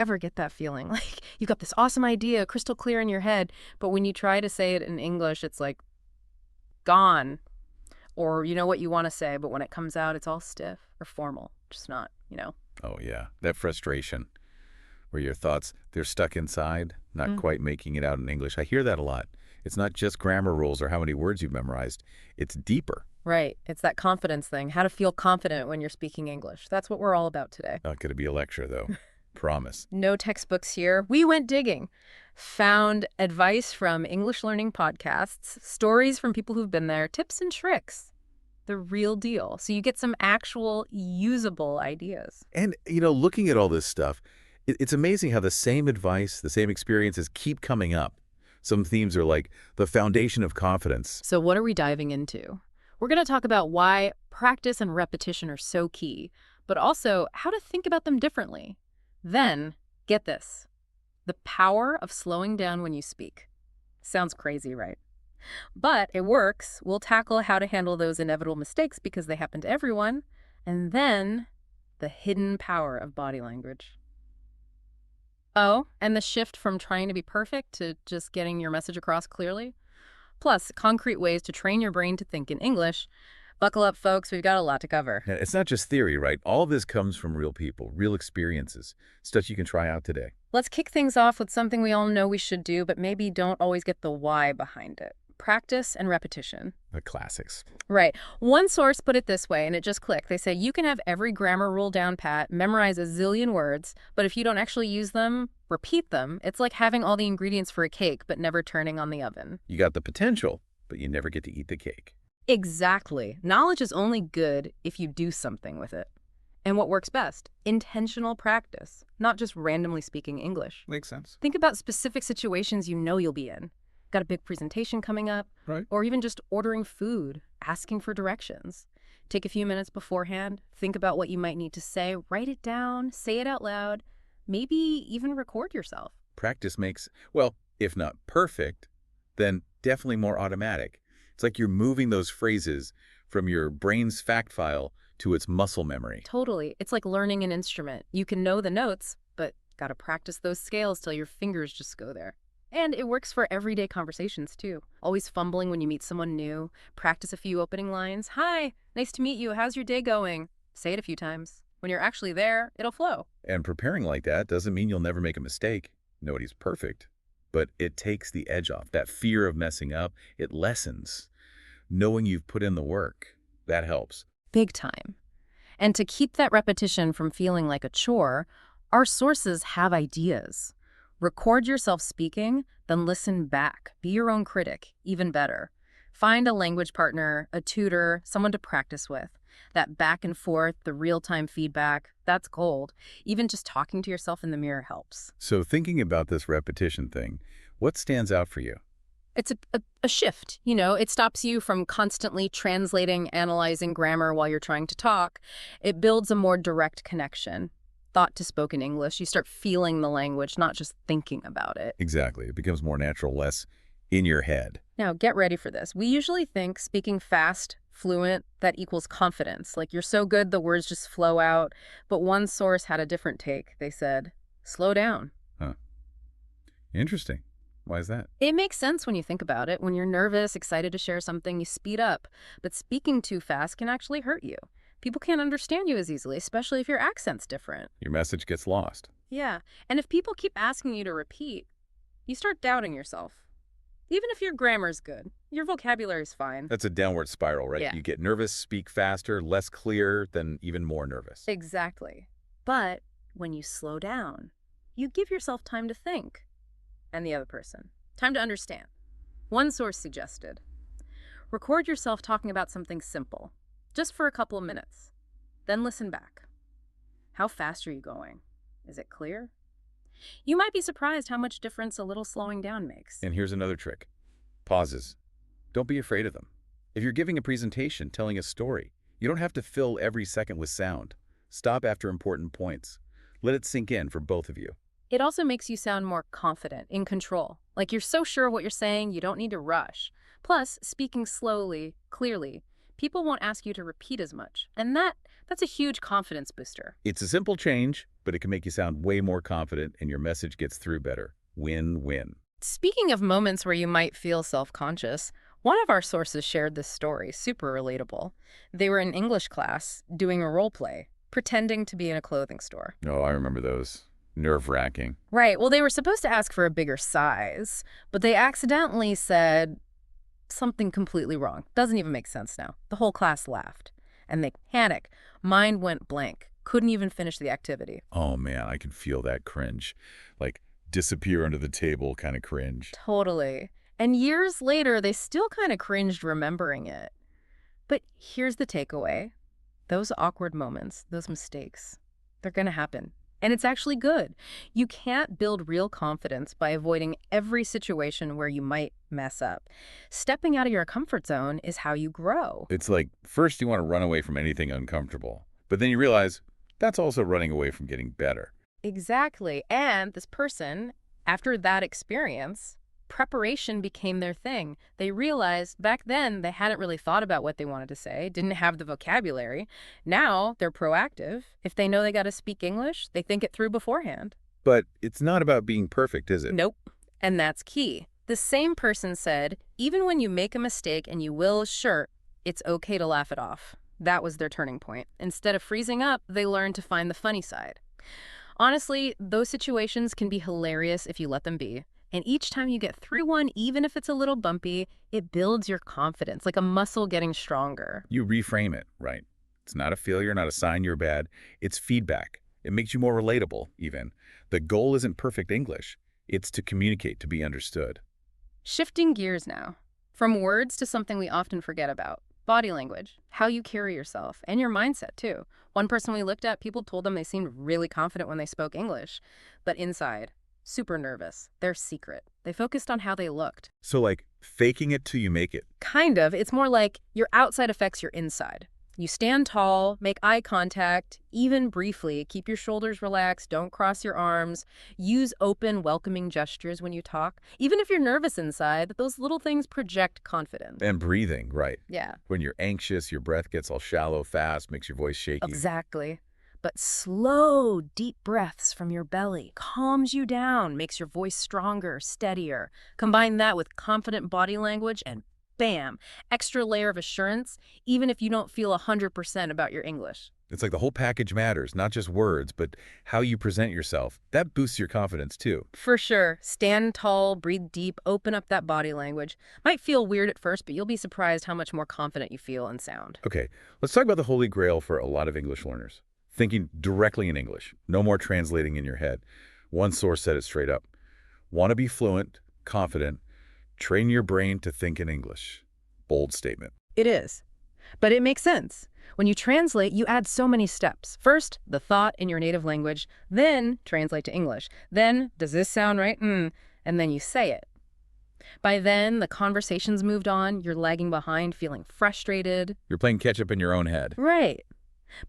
ever get that feeling? Like, you've got this awesome idea, crystal clear in your head, but when you try to say it in English, it's like gone. Or you know what you want to say, but when it comes out, it's all stiff or formal. Just not. Oh, yeah. That frustration where your thoughts, they're stuck inside, not quite making it out in English. I hear that a lot. It's not just grammar rules or how many words you've memorized. It's deeper. Right. It's that confidence thing. How to feel confident when you're speaking English. That's what we're all about today. Not going to be a lecture, though. Promise. No textbooks here. We went digging. Found advice from English learning podcasts, stories from people who've been there, tips and tricks. The real deal. So you get some actual usable ideas. And, looking at all this stuff, it's amazing how the same advice, the same experiences keep coming up. Some themes are like the foundation of confidence. So what are we diving into? We're going to talk about why practice and repetition are so key, but also how to think about them differently. Then, get this, the power of slowing down when you speak. Sounds crazy, right? But it works. We'll tackle how to handle those inevitable mistakes because they happen to everyone. And then, the hidden power of body language. Oh, and the shift from trying to be perfect to just getting your message across clearly. Plus, concrete ways to train your brain to think in English. Buckle up, folks. We've got a lot to cover. Yeah, it's not just theory, right? All this comes from real people, real experiences, stuff you can try out today. Let's kick things off with something we all know we should do, but maybe don't always get the why behind it. Practice and repetition. The classics. Right. One source put it this way, and it just clicked. They say you can have every grammar rule down pat, memorize a zillion words, but if you don't actually use them, repeat them, it's like having all the ingredients for a cake, but never turning on the oven. You got the potential, but you never get to eat the cake. Exactly. Knowledge is only good if you do something with it. And what works best? Intentional practice, not just randomly speaking English. Makes sense. Think about specific situations you know you'll be in. Got a big presentation coming up, Right. or even just ordering food, asking for directions. Take a few minutes beforehand, think about what you might need to say, write it down, say it out loud, maybe even record yourself. Practice makes, well, if not perfect, then definitely more automatic. It's like you're moving those phrases from your brain's fact file to its muscle memory. Totally. It's like learning an instrument. You can know the notes, but gotta practice those scales till your fingers just go there. And it works for everyday conversations, too. Always fumbling when you meet someone new. Practice a few opening lines. Hi, nice to meet you. How's your day going? Say it a few times. When you're actually there, it'll flow. And preparing like that doesn't mean you'll never make a mistake. Nobody's perfect. But it takes the edge off. That fear of messing up, it lessens. Knowing you've put in the work, that helps. Big time. And to keep that repetition from feeling like a chore, our sources have ideas. Record yourself speaking, then listen back. Be your own critic, even better. Find a language partner, a tutor, someone to practice with. That back and forth, the real-time feedback, that's gold. Even just talking to yourself in the mirror helps. So thinking about this repetition thing, what stands out for you? It's a shift, it stops you from constantly translating, analyzing grammar while you're trying to talk. It builds a more direct connection. Thought to spoken English, you start feeling the language, not just thinking about it. Exactly. It becomes more natural, less in your head. Now, get ready for this. We usually think speaking fast, fluent, that equals confidence. Like you're so good, the words just flow out. But one source had a different take. They said, slow down. Huh. Interesting. Why is that? It makes sense when you think about it. When you're nervous, excited to share something, you speed up. But speaking too fast can actually hurt you. People can't understand you as easily, especially if your accent's different. Your message gets lost. Yeah, and if people keep asking you to repeat, you start doubting yourself. Even if your grammar's good, your vocabulary's fine. That's a downward spiral, right? Yeah. You get nervous, speak faster, less clear, then even more nervous. Exactly. But when you slow down, you give yourself time to think. And the other person. Time to understand. One source suggested, record yourself talking about something simple. Just for a couple of minutes. Then listen back. How fast are you going? Is it clear? You might be surprised how much difference a little slowing down makes. And here's another trick. Pauses. Don't be afraid of them. If you're giving a presentation, telling a story, you don't have to fill every second with sound. Stop after important points. Let it sink in for both of you. It also makes you sound more confident, in control. Like you're so sure of what you're saying, you don't need to rush. Plus, speaking slowly, clearly, people won't ask you to repeat as much. And that's a huge confidence booster. It's a simple change, but it can make you sound way more confident and your message gets through better. Win-win. Speaking of moments where you might feel self-conscious, one of our sources shared this story, super relatable. They were in English class doing a role play, pretending to be in a clothing store. Oh, I remember those. Nerve-wracking. Right, well, they were supposed to ask for a bigger size, but they accidentally said something completely wrong. Doesn't even make sense now. The whole class laughed, and they panicked. Mind went blank. Couldn't even finish the activity. Oh man, I can feel that cringe. Like disappear under the table kind of cringe. Totally. And years later, they still kind of cringed remembering it. But here's the takeaway. Those awkward moments, those mistakes, they're going to happen. And it's actually good. You can't build real confidence by avoiding every situation where you might mess up. Stepping out of your comfort zone is how you grow. It's like first you want to run away from anything uncomfortable, but then you realize that's also running away from getting better. Exactly. And this person, after that experience, preparation became their thing. They realized back then they hadn't really thought about what they wanted to say, didn't have the vocabulary. Now they're proactive. If they know they got to speak English, they think it through beforehand. But it's not about being perfect, is it? Nope. And that's key. The same person said, even when you make a mistake and you will, sure, it's okay to laugh it off. That was their turning point. Instead of freezing up, they learned to find the funny side. Honestly, those situations can be hilarious if you let them be. And each time you get through one, even if it's a little bumpy, it builds your confidence, like a muscle getting stronger. You reframe it, right? It's not a failure, not a sign you're bad. It's feedback. It makes you more relatable, even. The goal isn't perfect English. It's to communicate, to be understood. Shifting gears now, from words to something we often forget about. Body language, how you carry yourself, and your mindset, too. One person we looked at, people told them they seemed really confident when they spoke English, but inside, super nervous. Their secret. They focused on how they looked. So like faking it till you make it. Kind of. It's more like your outside affects your inside. You stand tall, make eye contact, even briefly. Keep your shoulders relaxed, don't cross your arms. Use open, welcoming gestures when you talk. Even if you're nervous inside, those little things project confidence. And breathing, right? Yeah. When you're anxious, your breath gets all shallow, fast, makes your voice shaky. Exactly. But slow, deep breaths from your belly calms you down, makes your voice stronger, steadier. Combine that with confident body language and bam, extra layer of assurance, even if you don't feel 100% about your English. It's like the whole package matters, not just words, but how you present yourself. That boosts your confidence too. For sure. Stand tall, breathe deep, open up that body language. Might feel weird at first, but you'll be surprised how much more confident you feel and sound. Okay, let's talk about the holy grail for a lot of English learners. Thinking directly in English, no more translating in your head. One source said it straight up. Want to be fluent, confident, train your brain to think in English. Bold statement. It is. But it makes sense. When you translate, you add so many steps. First, the thought in your native language, then translate to English. Then, does this sound right? And then you say it. By then, the conversation's moved on, you're lagging behind, feeling frustrated. You're playing catch up in your own head. Right.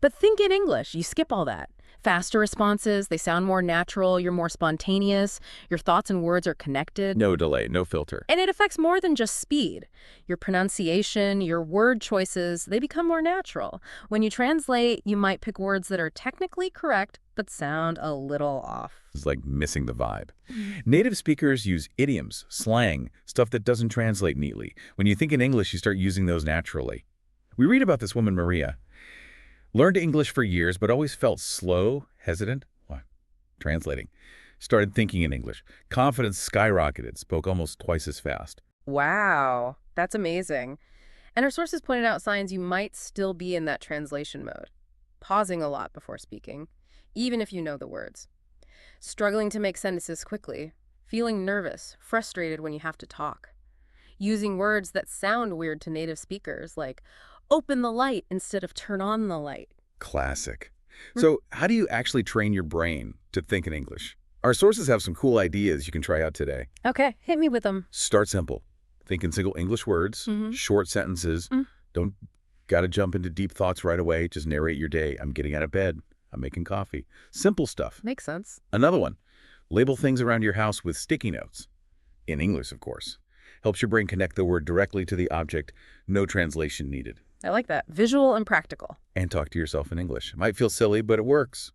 But think in English, you skip all that. Faster responses, they sound more natural, you're more spontaneous, your thoughts and words are connected. No delay, no filter. And it affects more than just speed. Your pronunciation, your word choices, they become more natural. When you translate, you might pick words that are technically correct, but sound a little off. It's like missing the vibe. Native speakers use idioms, slang, stuff that doesn't translate neatly. When you think in English, you start using those naturally. We read about this woman, Maria. Learned English for years, but always felt slow, hesitant. What? Translating. Started thinking in English. Confidence skyrocketed, spoke almost twice as fast. Wow, that's amazing. And our sources pointed out signs you might still be in that translation mode. Pausing a lot before speaking, even if you know the words. Struggling to make sentences quickly. Feeling nervous, frustrated when you have to talk. Using words that sound weird to native speakers, like open the light instead of turn on the light. Classic. So how do you actually train your brain to think in English? Our sources have some cool ideas you can try out today. Okay, hit me with them. Start simple. Think in single English words, short sentences. Don't gotta jump into deep thoughts right away. Just narrate your day. I'm getting out of bed. I'm making coffee. Simple stuff. Makes sense. Another one. Label things around your house with sticky notes. In English, of course. Helps your brain connect the word directly to the object. No translation needed. I like that. Visual and practical. And talk to yourself in English. Might feel silly, but it works.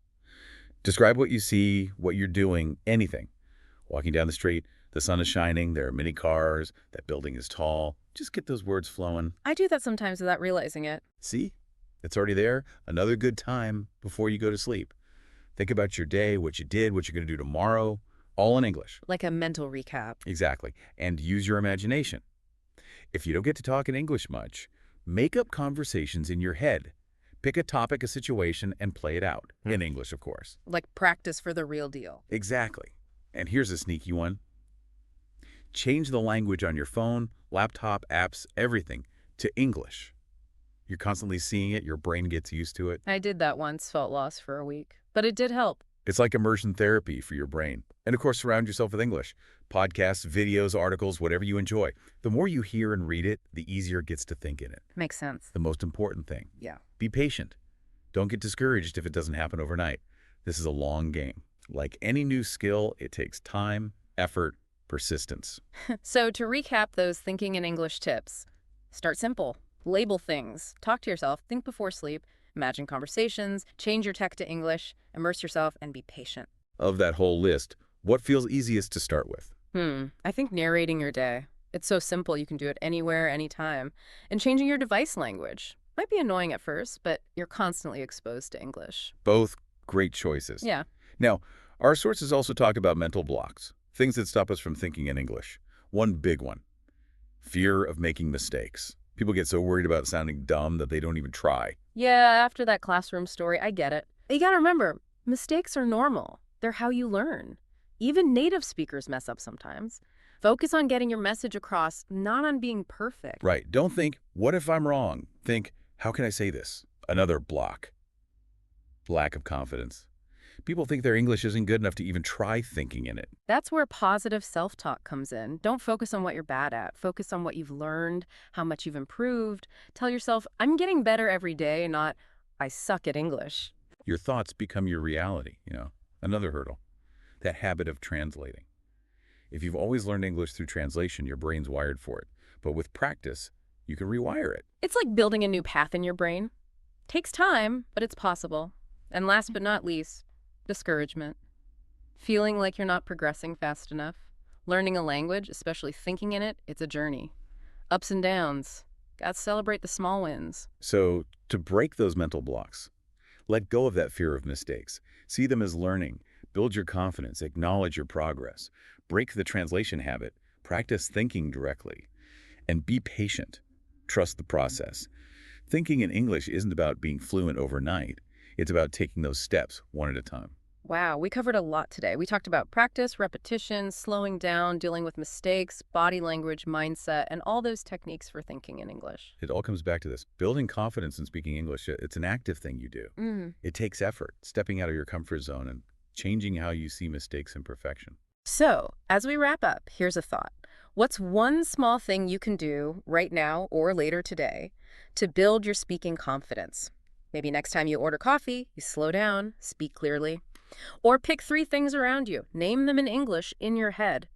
Describe what you see, what you're doing, anything. Walking down the street, the sun is shining, there are many cars, that building is tall. Just get those words flowing. I do that sometimes without realizing it. See? It's already there. Another good time before you go to sleep. Think about your day, what you did, what you're going to do tomorrow, all in English. Like a mental recap. Exactly. And use your imagination. If you don't get to talk in English much, make up conversations in your head. Pick a topic, a situation, and play it out. In English, of course. Like practice for the real deal. Exactly. And here's a sneaky one. Change the language on your phone, laptop, apps, everything to English. You're constantly seeing it, your brain gets used to it. I did that once, felt lost for a week. But it did help. It's like immersion therapy for your brain. And of course, surround yourself with English. Podcasts, videos, articles, whatever you enjoy. The more you hear and read it, the easier it gets to think in it. Makes sense. The most important thing. Yeah. Be patient. Don't get discouraged if it doesn't happen overnight. This is a long game. Like any new skill, it takes time, effort, persistence. So to recap those thinking in English tips, start simple. Label things. Talk to yourself. Think before sleep. Imagine conversations. Change your tech to English. Immerse yourself and be patient. Of that whole list, what feels easiest to start with? I think narrating your day. It's so simple you can do it anywhere, anytime. And changing your device language. Might be annoying at first, but you're constantly exposed to English. Both great choices. Yeah. Now, our sources also talk about mental blocks, things that stop us from thinking in English. One big one, fear of making mistakes. People get so worried about sounding dumb that they don't even try. Yeah, after that classroom story, I get it. You gotta remember, mistakes are normal. They're how you learn. Even native speakers mess up sometimes. Focus on getting your message across, not on being perfect. Right. Don't think, what if I'm wrong? Think, how can I say this? Another block. Lack of confidence. People think their English isn't good enough to even try thinking in it. That's where positive self-talk comes in. Don't focus on what you're bad at. Focus on what you've learned, how much you've improved. Tell yourself, I'm getting better every day, not, I suck at English. Your thoughts become your reality, Another hurdle. That habit of translating. If you've always learned English through translation, your brain's wired for it. But with practice, you can rewire it. It's like building a new path in your brain. Takes time, but it's possible. And last but not least, discouragement. Feeling like you're not progressing fast enough. Learning a language, especially thinking in it, it's a journey. Ups and downs. Gotta celebrate the small wins. So to break those mental blocks, let go of that fear of mistakes. See them as learning. Build your confidence. Acknowledge your progress. Break the translation habit. Practice thinking directly. And be patient. Trust the process. Thinking in English isn't about being fluent overnight. It's about taking those steps one at a time. Wow, we covered a lot today. We talked about practice, repetition, slowing down, dealing with mistakes, body language, mindset, and all those techniques for thinking in English. It all comes back to this. Building confidence in speaking English, it's an active thing you do. It takes effort, stepping out of your comfort zone and changing how you see mistakes and perfection. So, as we wrap up, here's a thought. What's one small thing you can do right now or later today to build your speaking confidence? Maybe next time you order coffee, you slow down, speak clearly. Or pick 3 things around you. Name them in English in your head.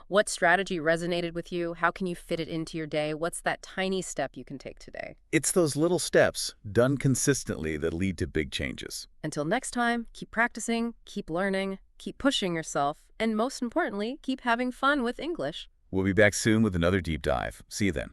What strategy resonated with you? How can you fit it into your day? What's that tiny step you can take today? It's those little steps done consistently that lead to big changes. Until next time, keep practicing, keep learning, keep pushing yourself, and most importantly, keep having fun with English. We'll be back soon with another deep dive. See you then.